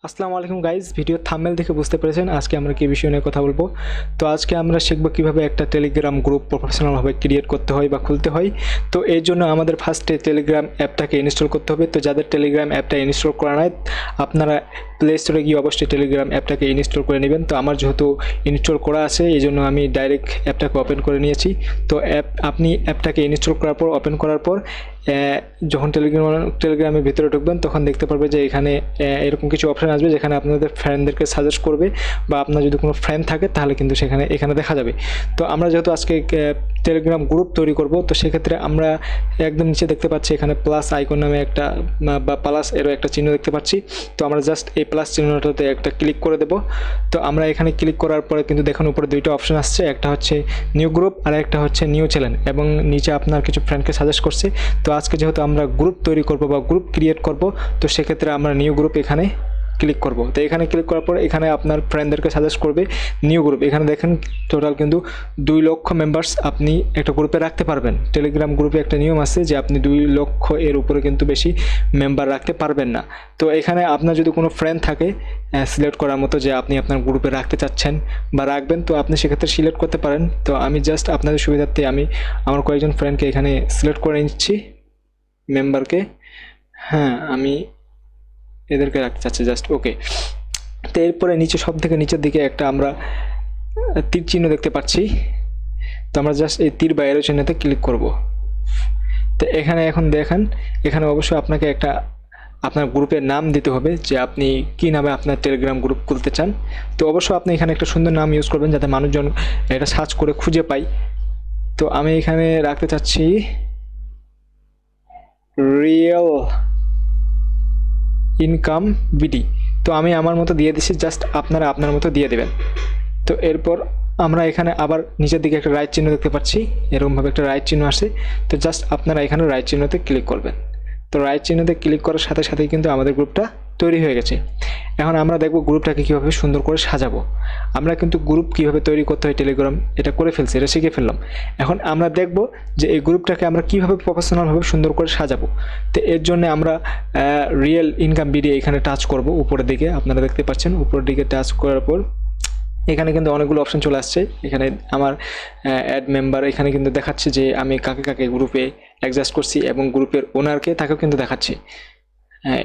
আসসালামু আলাইকুম guys, video thumbnail দেখে বুঝতে পেরেছেন আজকে আমরা কি বিষয় নিয়ে কথা বলবো। তো আজকে আমরা শিখব কিভাবে একটা টেলিগ্রাম গ্রুপ প্রফেশনালভাবে ক্রিয়েট করতে হয় বা খুলতে হয়। তো এর জন্য আমাদের ফার্স্টে টেলিগ্রাম অ্যাপটাকে ইনস্টল করতে হবে। তো যাদের টেলিগ্রাম অ্যাপটা ইনস্টল করা নাই আপনারা প্লে স্টোরে গিয়ে অবশ্যই টেলিগ্রাম অ্যাপটাকে ইনস্টল করে নেবেন। তো আমার যেহেতু ইনস্টল করা আছে এই জন্য আমি ডাইরেক্ট অ্যাপটাকে ওপেন করে নিয়েছি। তো আপনি অ্যাপটাকে ইনস্টল করার পর ওপেন করার পর যখন টেলিগ্রামের ভিতরে ঢুকবেন তখন দেখতে পারবে যে এখানে এরকম কিছু অপশান আসবে যেখানে আপনাদের ফ্রেন্ডদেরকে সাজেস্ট করবে বা আপনার যদি কোনো ফ্রেন্ড থাকে তাহলে কিন্তু এখানে দেখা যাবে। তো আমরা যেহেতু আজকে টেলিগ্রাম গ্রুপ তৈরি করব তো সেক্ষেত্রে আমরা একদম নিচে দেখতে পাচ্ছি এখানে প্লাস আইকন নামে একটা বা প্লাস এরও একটা চিহ্ন দেখতে পাচ্ছি। তো আমরা জাস্ট এই প্লাস চিহ্নটাতে একটা ক্লিক করে দেব। তো আমরা এখানে ক্লিক করার পরে কিন্তু দেখুন উপরে দুইটা অপশান আসছে, একটা হচ্ছে নিউ গ্রুপ আর একটা হচ্ছে নিউ চ্যানেল, এবং নিচে আপনার কিছু ফ্রেন্ডকে সাজেস্ট করছে। তো আজকে যেহেতু আমরা গ্রুপ তৈরি করব বা গ্রুপ ক্রিয়েট করব তো সেক্ষেত্রে আমরা নিউ গ্রুপ এখানে ক্লিক করব। তো এখানে ক্লিক করার পর এখানে আপনার ফ্রেন্ডদেরকে সাজেস্ট করবে নিউ গ্রুপ। এখানে দেখেন টোটাল কিন্তু 2 লক্ষ মেম্বার্স আপনি একটা গ্রুপে রাখতে পারবেন। টেলিগ্রাম গ্রুপে একটা নিয়ম আছে যে আপনি 2 লক্ষ এর উপরে কিন্তু বেশি মেম্বার রাখতে পারবেন না। তো এখানে আপনার যদি কোনো ফ্রেন্ড থাকে সিলেক্ট করার মতো যে আপনি আপনার গ্রুপে রাখতে চাচ্ছেন বা রাখবেন তো আপনি সেক্ষেত্রে সিলেক্ট করতে পারেন। তো আমি জাস্ট আপনাদের সুবিধার্থে আমি আমার কয়েকজন ফ্রেন্ডকে এখানে সিলেক্ট করে নিচ্ছি মেম্বারকে। হ্যাঁ, আমি এদেরকে রাখতে চাচ্ছি জাস্ট ওকে। তো এরপরে নিচে সব থেকে নিচের দিকে একটা আমরা তীর চিহ্ন দেখতে পাচ্ছি। তো আমরা জাস্ট এই তীর বা এরো চিহ্নতে ক্লিক করব। তো এখানে এখন দেখেন এখানে অবশ্যই আপনাকে একটা আপনার গ্রুপের নাম দিতে হবে যে আপনি কি নামে আপনার টেলিগ্রাম গ্রুপ খুলতে চান। তো অবশ্যই আপনি এখানে একটা সুন্দর নাম ইউজ করবেন যাতে মানুষজন এটা সার্চ করে খুঁজে পায়। তো আমি এখানে রাখতে চাচ্ছি রিয়েল ইনকাম বিডি। তো আমি আমার মতো দিয়ে দিচ্ছি, জাস্ট আপনারা আপনার মতো দিয়ে দেবেন। তো এরপর আমরা এখানে আবার নিচের দিকে একটা রাইট চিহ্ন দেখতে পাচ্ছি, এরকমভাবে একটা রাইট চিহ্ন আসে। তো জাস্ট আপনারা এখানে রাইট চিহ্নতে ক্লিক করবেন। তো রাইট চিহ্নতে ক্লিক করার সাথে সাথেই কিন্তু আমাদের গ্রুপটা তৈরি হয়ে গেছে। এখন আমরা দেখব গ্রুপটাকে কীভাবে সুন্দর করে সাজাবো। আমরা কিন্তু গ্রুপ কীভাবে তৈরি করতে হয় টেলিগ্রাম এটা করে ফেলছি, এটা শিখে ফেললাম। এখন আমরা দেখব যে এই গ্রুপটাকে আমরা কীভাবে প্রফেশনালভাবে সুন্দর করে সাজাবো। তো এর জন্য আমরা রিয়েল ইনকাম বিডি এখানে টাচ করব উপরের দিকে, আপনারা দেখতে পাচ্ছেন উপরের দিকে টাচ করার পর এখানে কিন্তু অনেকগুলো অপশন চলে আসছে। এখানে আমার অ্যাড মেম্বার এখানে কিন্তু দেখাচ্ছে যে আমি কাকে কাকে গ্রুপে অ্যাডজাস্ট করছি এবং গ্রুপের ওনারকে তাকেও কিন্তু দেখাচ্ছে।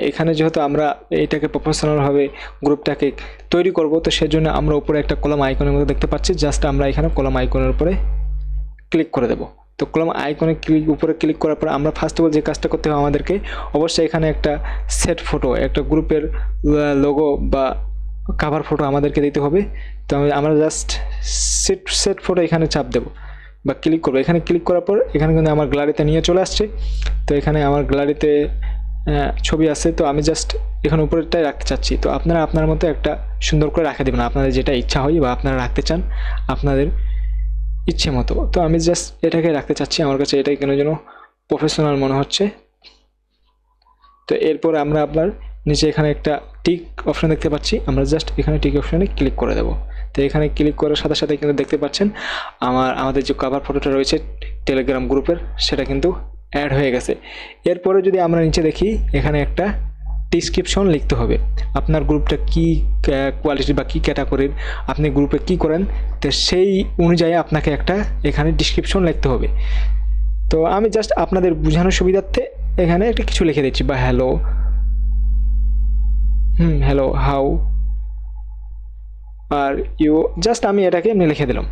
এখানে যেহেতু আমরা এইটাকে প্রফেশনালভাবে গ্রুপটাকে তৈরি করব তো সেজন্য আমরা উপরে একটা কলম আইকনের মতো দেখতে পাচ্ছি, জাস্ট আমরা এখানে কলম আইকনের উপরে ক্লিক করে দেব। তো কলম আইকনে উপরে ক্লিক করার পর আমরা ফার্স্ট অফ অল যে কাজটা করতে হবে আমাদেরকে অবশ্যই এখানে একটা সেট ফটো, একটা গ্রুপের লোগো বা কাভার ফটো আমাদেরকে দিতে হবে। তো আমরা জাস্ট সেট ফটো এখানে চাপ দেব বা ক্লিক করবো। এখানে ক্লিক করার পর এখানে কিন্তু আমার গ্যালারিতে নিয়ে চলে আসছে। তো এখানে আমার গ্যালারিতে ছবি আছে, তো আমি জাস্ট এখানে উপরেরটাই রাখতে চাচ্ছি। তো আপনারা আপনার মতো একটা সুন্দর করে রাখা দেবেন, আপনাদের যেটা ইচ্ছা হয় বা আপনারা রাখতে চান আপনাদের ইচ্ছে মতো। তো আমি জাস্ট এটাকে রাখতে চাচ্ছি, আমার কাছে এটাই কেন যেন প্রফেশনাল মনে হচ্ছে। তো এরপর আমরা আপনার নিচে এখানে একটা টিক অপশান দেখতে পাচ্ছি, আমরা জাস্ট এখানে টিক অপশানে ক্লিক করে দেবো। তো এখানে ক্লিক করার সাথে সাথে কিন্তু দেখতে পাচ্ছেন আমাদের যে কভার ফটোটা রয়েছে টেলিগ্রাম গ্রুপের সেটা কিন্তু অ্যাড হয়ে গেছে। এরপরে যদি আমরা নিচে দেখি এখানে একটা ডিসক্রিপশন লিখতে হবে, আপনার গ্রুপটা কি কোয়ালিটি বা কী ক্যাটাগরির, আপনি গ্রুপে কি করেন, তো সেই অনুযায়ী আপনাকে একটা এখানে ডিসক্রিপশন লিখতে হবে। তো আমি জাস্ট আপনাদের বোঝানোর সুবিধার্থে এখানে একটা কিছু লিখে দিচ্ছি বা hello hello how are you, just আমি এটাকে এমনি লিখে দিলাম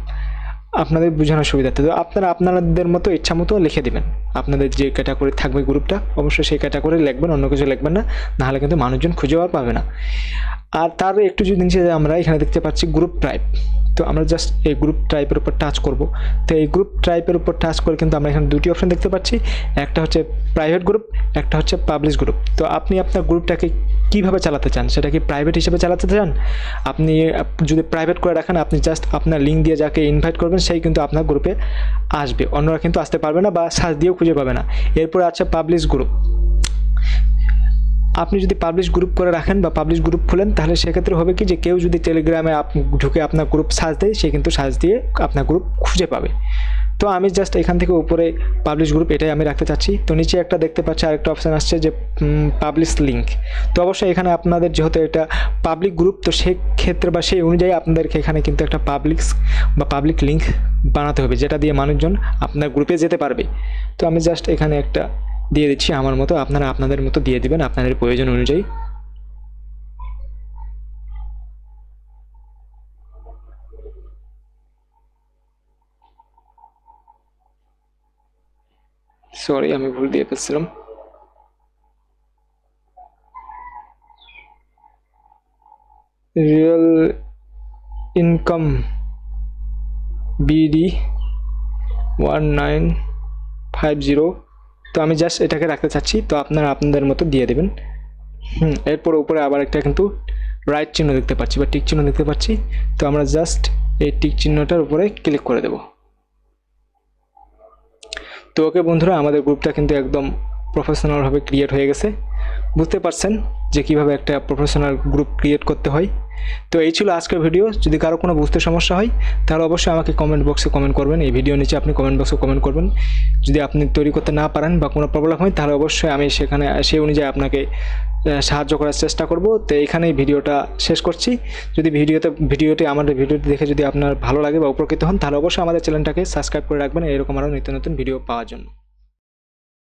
আপনাদের বোঝানোর সুবিধার্থে। তো আপনারা আপনাদের মতো ইচ্ছা মতো লিখে দেবেন, আপনাদের যে ক্যাটাগরি থাকবে গ্রুপটা অবশ্যই সেই ক্যাটাগরি লিখবেন, অন্য কিছু লিখবেন না, নাহলে কিন্তু মানুষজন খুঁজেও আর পাবে না। আর তার একটু যদি নিচে আমরা এখানে দেখতে পাচ্ছি গ্রুপ টাইপ। তো আমরা জাস্ট এই গ্রুপ টাইপের উপর টাচ করব। তো এই গ্রুপ টাইপের উপর টাচ করে কিন্তু আমরা এখানে দুটি অপশন দেখতে পাচ্ছি, একটা হচ্ছে প্রাইভেট গ্রুপ, একটা হচ্ছে পাবলিশ গ্রুপ। তো আপনি আপনার গ্রুপটাকে কীভাবে চালাতে চান, সেটা কি প্রাইভেট হিসেবে চালাতে চান? আপনি যদি প্রাইভেট করে রাখেন আপনি জাস্ট আপনার লিঙ্ক দিয়ে যাকে ইনভাইট করবেন সেই কিন্তু আপনার গ্রুপে আসবে, অন্যরা কিন্তু আসতে পারবে না বা সার্চ দিয়েও খুঁজে পাবে না। এরপরে আছে পাবলিশ গ্রুপ। আপনি যদি পাবলিশ গ্রুপ করে রাখেন বা পাবলিশ গ্রুপ খুলেন তাহলে সেক্ষেত্রে হবে কি যে কেউ যদি টেলিগ্রামে ঢুকে আপনার গ্রুপ সার্চ দেয় সে কিন্তু সার্চ দিয়ে আপনার গ্রুপ খুঁজে পাবে। তো তো আমি জাস্ট এখান থেকে উপরে পাবলিশ গ্রুপ এটাই আমি রাখতে চাচ্ছি। তো নিচে একটা দেখতে পাচ্ছি আরেকটা অপশান আসছে যে পাবলিশ লিঙ্ক। তো অবশ্যই এখানে আপনাদের যেহেতু এটা পাবলিক গ্রুপ, তো সেক্ষেত্রে বা সেই অনুযায়ী আপনাদেরকে এখানে কিন্তু একটা পাবলিক লিঙ্ক বানাতে হবে, যেটা দিয়ে মানুষজন আপনার গ্রুপে যেতে পারবে। তো আমি জাস্ট এখানে একটা দিয়ে দিচ্ছি আমার মতো, আপনারা আপনাদের মতো দিয়ে দিবেন আপনাদের প্রয়োজন অনুযায়ী। সরি, আমি ভুল দিয়ে ফেলছিলাম। Real income BD 1950। তো আমি জাস্ট এটাকে রাখতে চাচ্ছি, তো আপনারা আপনাদের মতো দিয়ে দেবেন। এরপর উপরে আবার একটা কিন্তু রাইট চিহ্ন দেখতে পাচ্ছি বা টিক চিহ্ন দেখতে পাচ্ছি। তো আমরা জাস্ট এই টিক চিহ্নটার উপরে ক্লিক করে দেব। তো ওকে বন্ধুরা, আমাদের গ্রুপটা কিন্তু একদম প্রফেশনালভাবে ক্রিয়েট হয়ে গেছে। বুঝতে পারছেন যে কীভাবে একটা প্রফেশনাল গ্রুপ ক্রিয়েট করতে হয়। তো এই ছিল আজকের ভিডিও। যদি কারো কোনো বুঝতে সমস্যা হয় তাহলে অবশ্যই আমাকে কমেন্ট বক্সে কমেন্ট করবেন। এই ভিডিও নিচে আপনি কমেন্ট বক্সে কমেন্ট করবেন। যদি আপনি তৈরি করতে না পারেন বা কোনো প্রবলেম হয় তাহলে অবশ্যই আমি সেখানে সেই অনুযায়ী আপনাকে সাহায্য করার চেষ্টা করব। তো এইখানেই ভিডিওটা শেষ করছি। যদি আমাদের ভিডিওটি দেখে যদি আপনার ভালো লাগে বা উপকৃত হন তাহলে অবশ্যই আমাদের চ্যানেলটাকে সাবস্ক্রাইব করে রাখবেন এরকম আরও নিত্য নতুন ভিডিও পাওয়ার জন্য।